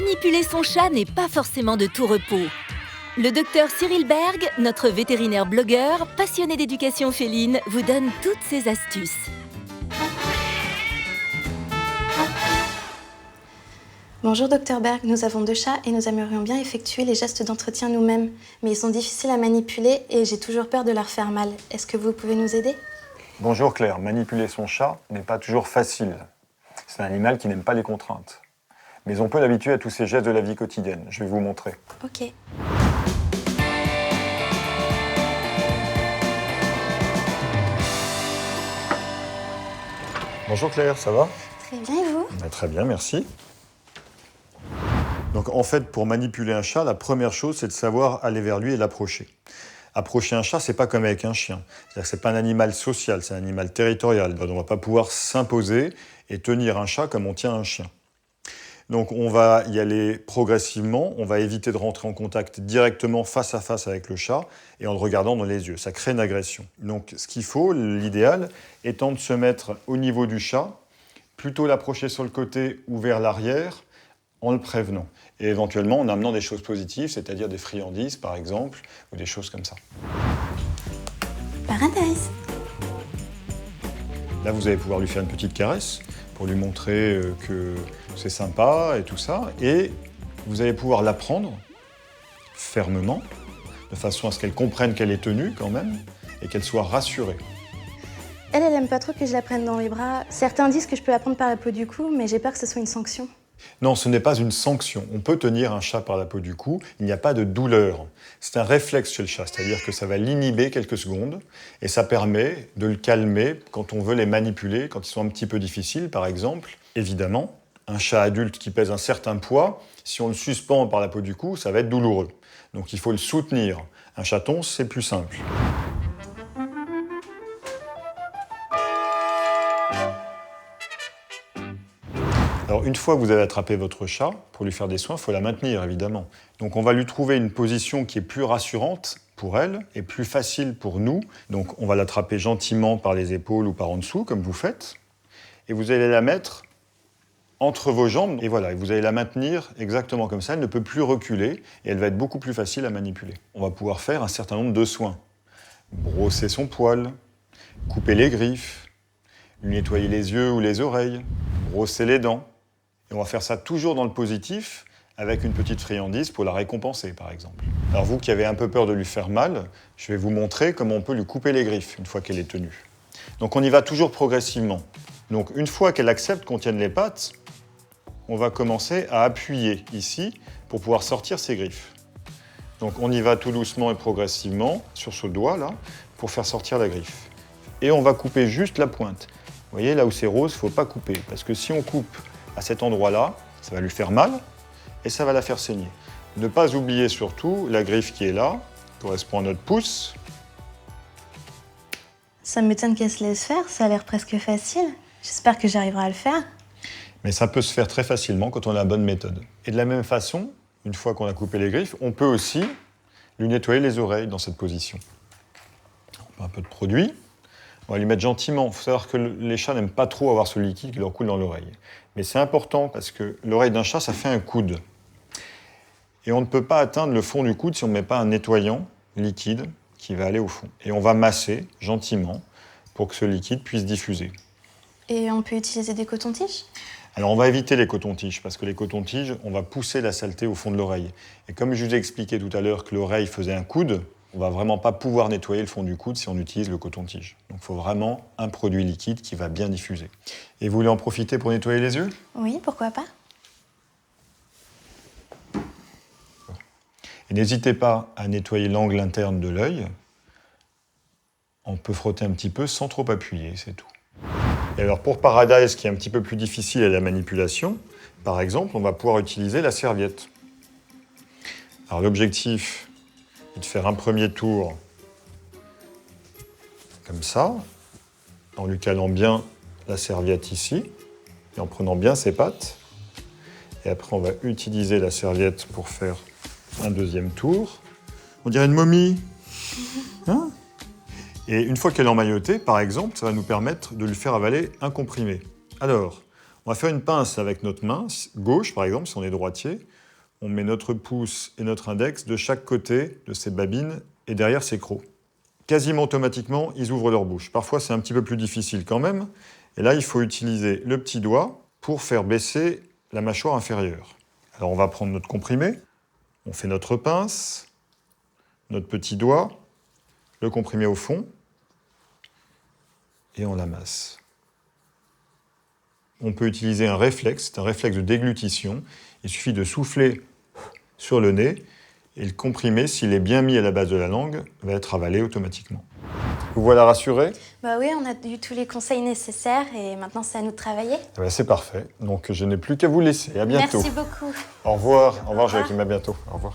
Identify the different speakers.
Speaker 1: Manipuler son chat n'est pas forcément de tout repos. Le docteur Cyril Berg, notre vétérinaire blogueur, passionné d'éducation féline, vous donne toutes ses astuces.
Speaker 2: Bonjour Dr Berg, nous avons 2 chats et nous aimerions bien effectuer les gestes d'entretien nous-mêmes. Mais ils sont difficiles à manipuler et j'ai toujours peur de leur faire mal. Est-ce que vous pouvez nous aider?
Speaker 3: Bonjour Claire, manipuler son chat n'est pas toujours facile. C'est un animal qui n'aime pas les contraintes. Mais on peut l'habituer à tous ces gestes de la vie quotidienne. Je vais vous montrer.
Speaker 2: Ok.
Speaker 3: Bonjour Claire, ça va?
Speaker 2: Très bien, et vous?
Speaker 3: Très bien, merci. Donc en fait, pour manipuler un chat, la première chose, c'est de savoir aller vers lui et l'approcher. Approcher un chat, c'est pas comme avec un chien. C'est-à-dire que c'est pas un animal social, c'est un animal territorial. Donc on va pas pouvoir s'imposer et tenir un chat comme on tient un chien. Donc on va y aller progressivement, on va éviter de rentrer en contact directement face à face avec le chat et en le regardant dans les yeux. Ça crée une agression. Donc ce qu'il faut, l'idéal, étant de se mettre au niveau du chat, plutôt l'approcher sur le côté ou vers l'arrière, en le prévenant. Et éventuellement en amenant des choses positives, c'est-à-dire des friandises par exemple, ou des choses comme ça.
Speaker 2: Paradise.
Speaker 3: Là, vous allez pouvoir lui faire une petite caresse pour lui montrer que c'est sympa et tout ça. Et vous allez pouvoir la prendre fermement, de façon à ce qu'elle comprenne qu'elle est tenue quand même, et qu'elle soit rassurée.
Speaker 2: Elle aime pas trop que je la prenne dans les bras. Certains disent que je peux la prendre par la peau du cou, mais j'ai peur que ce soit une sanction.
Speaker 3: Non, ce n'est pas une sanction. On peut tenir un chat par la peau du cou, il n'y a pas de douleur. C'est un réflexe chez le chat, c'est-à-dire que ça va l'inhiber quelques secondes et ça permet de le calmer quand on veut les manipuler, quand ils sont un petit peu difficiles par exemple. Évidemment, un chat adulte qui pèse un certain poids, si on le suspend par la peau du cou, ça va être douloureux. Donc il faut le soutenir. Un chaton, c'est plus simple. Alors une fois que vous avez attrapé votre chat, pour lui faire des soins, il faut la maintenir évidemment. Donc on va lui trouver une position qui est plus rassurante pour elle et plus facile pour nous. Donc on va l'attraper gentiment par les épaules ou par en dessous, comme vous faites. Et vous allez la mettre entre vos jambes. Et voilà, et vous allez la maintenir exactement comme ça. Elle ne peut plus reculer et elle va être beaucoup plus facile à manipuler. On va pouvoir faire un certain nombre de soins. Brosser son poil, couper les griffes, lui nettoyer les yeux ou les oreilles, brosser les dents. Et on va faire ça toujours dans le positif, avec une petite friandise pour la récompenser, par exemple. Alors vous qui avez un peu peur de lui faire mal, je vais vous montrer comment on peut lui couper les griffes une fois qu'elle est tenue. Donc on y va toujours progressivement. Donc une fois qu'elle accepte qu'on tienne les pattes, on va commencer à appuyer ici pour pouvoir sortir ses griffes. Donc on y va tout doucement et progressivement, sur ce doigt-là, pour faire sortir la griffe. Et on va couper juste la pointe. Vous voyez, là où c'est rose, il ne faut pas couper, parce que si on coupe à cet endroit-là, ça va lui faire mal et ça va la faire saigner. Ne pas oublier surtout la griffe qui est là, correspond à notre pouce.
Speaker 2: Ça m'étonne qu'elle se laisse faire, ça a l'air presque facile. J'espère que j'arriverai à le faire.
Speaker 3: Mais ça peut se faire très facilement quand on a la bonne méthode. Et de la même façon, une fois qu'on a coupé les griffes, on peut aussi lui nettoyer les oreilles dans cette position. On met un peu de produit. On va lui mettre gentiment. Il faut savoir que les chats n'aiment pas trop avoir ce liquide qui leur coule dans l'oreille. Mais c'est important parce que l'oreille d'un chat, ça fait un coude. Et on ne peut pas atteindre le fond du coude si on ne met pas un nettoyant liquide qui va aller au fond. Et on va masser gentiment pour que ce liquide puisse diffuser.
Speaker 2: Et on peut utiliser des cotons-tiges?
Speaker 3: Alors on va éviter les cotons-tiges parce que les cotons-tiges, on va pousser la saleté au fond de l'oreille. Et comme je vous ai expliqué tout à l'heure que l'oreille faisait un coude, on ne va vraiment pas pouvoir nettoyer le fond du coude si on utilise le coton-tige. Donc il faut vraiment un produit liquide qui va bien diffuser. Et vous voulez en profiter pour nettoyer les yeux?
Speaker 2: Oui, pourquoi pas.
Speaker 3: Et n'hésitez pas à nettoyer l'angle interne de l'œil. On peut frotter un petit peu sans trop appuyer, c'est tout. Et alors pour Paradise, qui est un petit peu plus difficile à la manipulation, par exemple, on va pouvoir utiliser la serviette. Alors l'objectif est de faire un premier tour comme ça, en lui calant bien la serviette ici, et en prenant bien ses pattes. Et après, on va utiliser la serviette pour faire un deuxième tour. On dirait une momie. Hein? Et une fois qu'elle est emmaillotée, par exemple, ça va nous permettre de lui faire avaler un comprimé. Alors, on va faire une pince avec notre main gauche, par exemple, si on est droitier, On met notre pouce et notre index de chaque côté de ces babines et derrière ces crocs. Quasiment automatiquement, ils ouvrent leur bouche. Parfois, c'est un petit peu plus difficile quand même. Et là, il faut utiliser le petit doigt pour faire baisser la mâchoire inférieure. Alors, on va prendre notre comprimé. On fait notre pince, notre petit doigt, le comprimé au fond, et on l'amasse. On peut utiliser un réflexe, c'est un réflexe de déglutition. Il suffit de souffler sur le nez, et le comprimé, s'il est bien mis à la base de la langue, va être avalé automatiquement. Vous voilà rassuré?
Speaker 2: Bah oui, on a eu tous les conseils nécessaires et maintenant c'est à nous de travailler.
Speaker 3: Eh bien, c'est parfait. Donc je n'ai plus qu'à vous laisser. À bientôt.
Speaker 2: Merci beaucoup.
Speaker 3: Au revoir. Au revoir, Joachim. À bientôt. Au revoir.